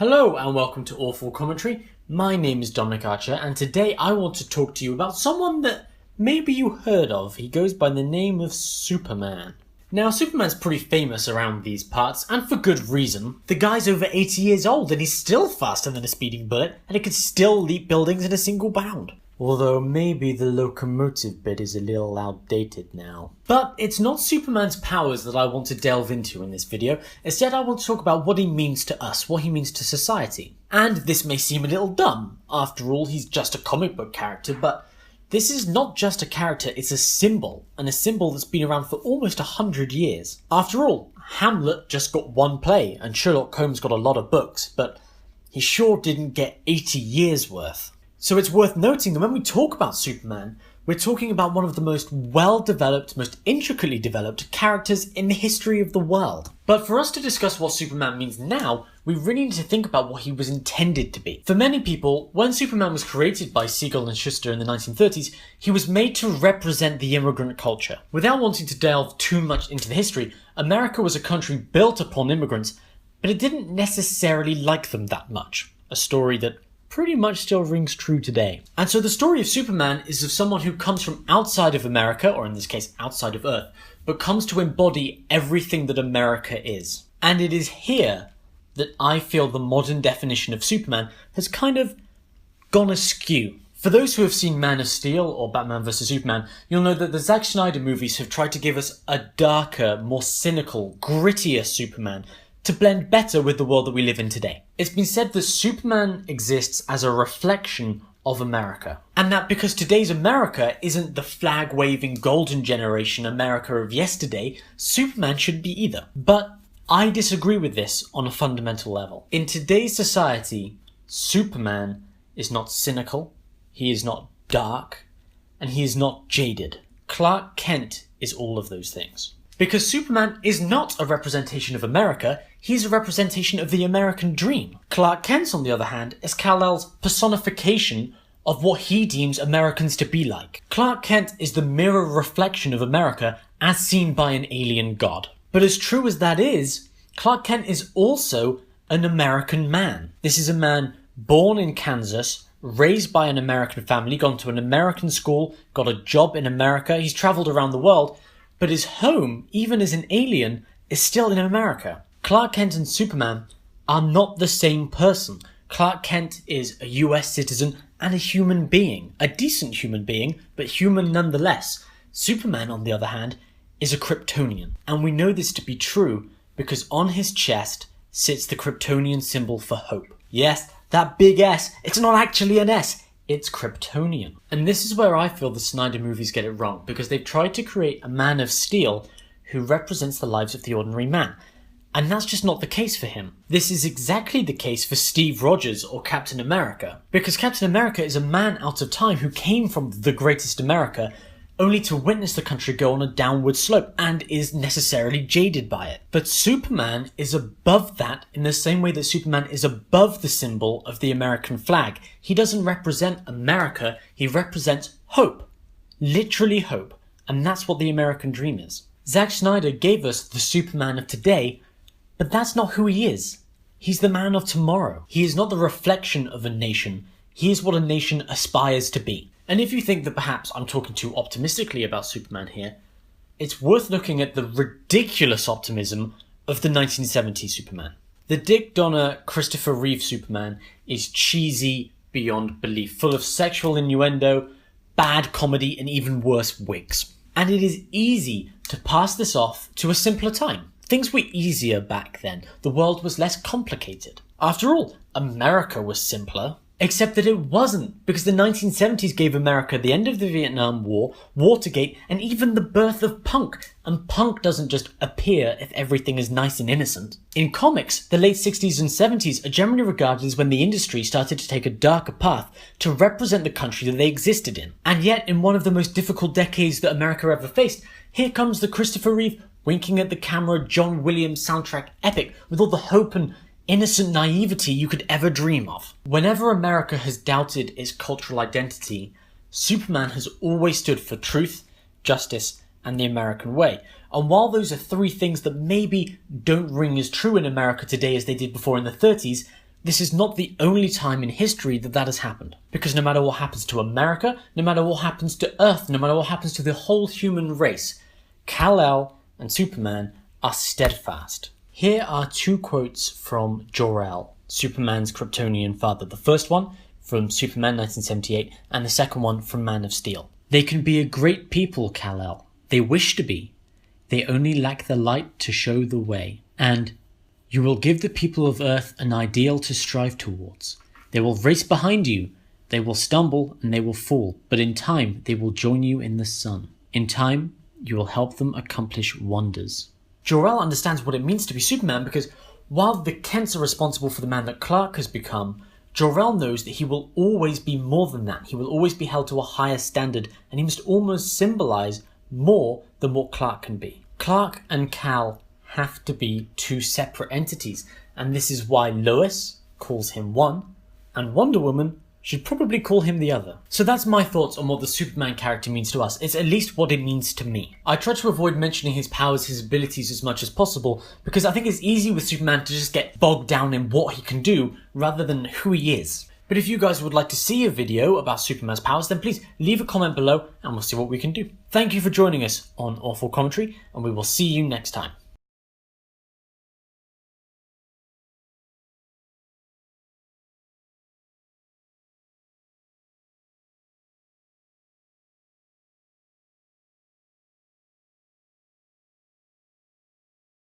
Hello and welcome to Awful Commentary. My name is Dominic Archer and today I want to talk to you about someone that maybe you heard of. He goes by the name of Superman. Now, Superman's pretty famous around these parts, and for good reason. The guy's over 80 years old and he's still faster than a speeding bullet, and he can still leap buildings in a single bound. Although maybe the locomotive bit is a little outdated now. But it's not Superman's powers that I want to delve into in this video. Instead, I want to talk about what he means to us, what he means to society. And this may seem a little dumb. After all, he's just a comic book character, but this is not just a character, it's a symbol, and a symbol that's been around for almost 100 years. After all, Hamlet just got one play, and Sherlock Holmes got a lot of books, but he sure didn't get 80 years worth. So it's worth noting that when we talk about Superman, we're talking about one of the most well-developed, most intricately developed characters in the history of the world. But for us to discuss what Superman means now, we really need to think about what he was intended to be. For many people, when Superman was created by Siegel and Shuster in the 1930s, he was made to represent the immigrant culture. Without wanting to delve too much into the history, America was a country built upon immigrants, but it didn't necessarily like them that much. A story that pretty much still rings true today. And so the story of Superman is of someone who comes from outside of America, or in this case outside of Earth, but comes to embody everything that America is. And it is here that I feel the modern definition of Superman has kind of gone askew. For those who have seen Man of Steel or Batman vs Superman, you'll know that the Zack Snyder movies have tried to give us a darker, more cynical, grittier Superman to blend better with the world that we live in today. It's been said that Superman exists as a reflection of America. And that because today's America isn't the flag-waving golden generation America of yesterday, Superman shouldn't be either. But I disagree with this on a fundamental level. In today's society, Superman is not cynical, he is not dark, and he is not jaded. Clark Kent is all of those things. Because Superman is not a representation of America, he's a representation of the American dream. Clark Kent, on the other hand, is Kal-El's personification of what he deems Americans to be like. Clark Kent is the mirror reflection of America as seen by an alien god. But as true as that is, Clark Kent is also an American man. This is a man born in Kansas, raised by an American family, gone to an American school, got a job in America, he's travelled around the world, but his home, even as an alien, is still in America. Clark Kent and Superman are not the same person. Clark Kent is a US citizen and a human being. A decent human being, but human nonetheless. Superman, on the other hand, is a Kryptonian. And we know this to be true because on his chest sits the Kryptonian symbol for hope. Yes, that big S, it's not actually an S. It's Kryptonian. And this is where I feel the Snyder movies get it wrong, because they've tried to create a Man of Steel who represents the lives of the ordinary man. And that's just not the case for him. This is exactly the case for Steve Rogers or Captain America. Because Captain America is a man out of time who came from the greatest America, only to witness the country go on a downward slope and is necessarily jaded by it. But Superman is above that in the same way that Superman is above the symbol of the American flag. He doesn't represent America, he represents hope. Literally hope. And that's what the American dream is. Zack Snyder gave us the Superman of today, but that's not who he is. He's the man of tomorrow. He is not the reflection of a nation. He is what a nation aspires to be. And if you think that perhaps I'm talking too optimistically about Superman here, it's worth looking at the ridiculous optimism of the 1970s Superman. The Dick Donner, Christopher Reeve Superman is cheesy beyond belief, full of sexual innuendo, bad comedy, and even worse wigs. And it is easy to pass this off to a simpler time. Things were easier back then. The world was less complicated. After all, America was simpler. Except that it wasn't, because the 1970s gave America the end of the Vietnam War, Watergate, and even the birth of punk. And punk doesn't just appear if everything is nice and innocent. In comics, the late 60s and 70s are generally regarded as when the industry started to take a darker path to represent the country that they existed in. And yet, in one of the most difficult decades that America ever faced, here comes the Christopher Reeve winking at the camera John Williams soundtrack epic with all the hope and innocent naivety you could ever dream of. Whenever America has doubted its cultural identity, Superman has always stood for truth, justice, and the American way. And while those are three things that maybe don't ring as true in America today as they did before in the 30s, this is not the only time in history that has happened. Because no matter what happens to America, no matter what happens to Earth, no matter what happens to the whole human race, Kal-El and Superman are steadfast. Here are two quotes from Jor-El, Superman's Kryptonian father. The first one from Superman 1978 and the second one from Man of Steel. They can be a great people, Kal-El. They wish to be. They only lack the light to show the way. And you will give the people of Earth an ideal to strive towards. They will race behind you. They will stumble and they will fall. But in time, they will join you in the sun. In time, you will help them accomplish wonders. Jor-El understands what it means to be Superman because while the Kents are responsible for the man that Clark has become, Jor-El knows that he will always be more than that. He will always be held to a higher standard, and he must almost symbolize more than what Clark can be. Clark and Kal have to be two separate entities, and this is why Lois calls him one, and Wonder Woman should probably call him the other. So that's my thoughts on what the Superman character means to us. It's at least what it means to me. I try to avoid mentioning his powers, his abilities as much as possible, because I think it's easy with Superman to just get bogged down in what he can do, rather than who he is. But if you guys would like to see a video about Superman's powers, then please leave a comment below and we'll see what we can do. Thank you for joining us on Awful Commentary, and we will see you next time.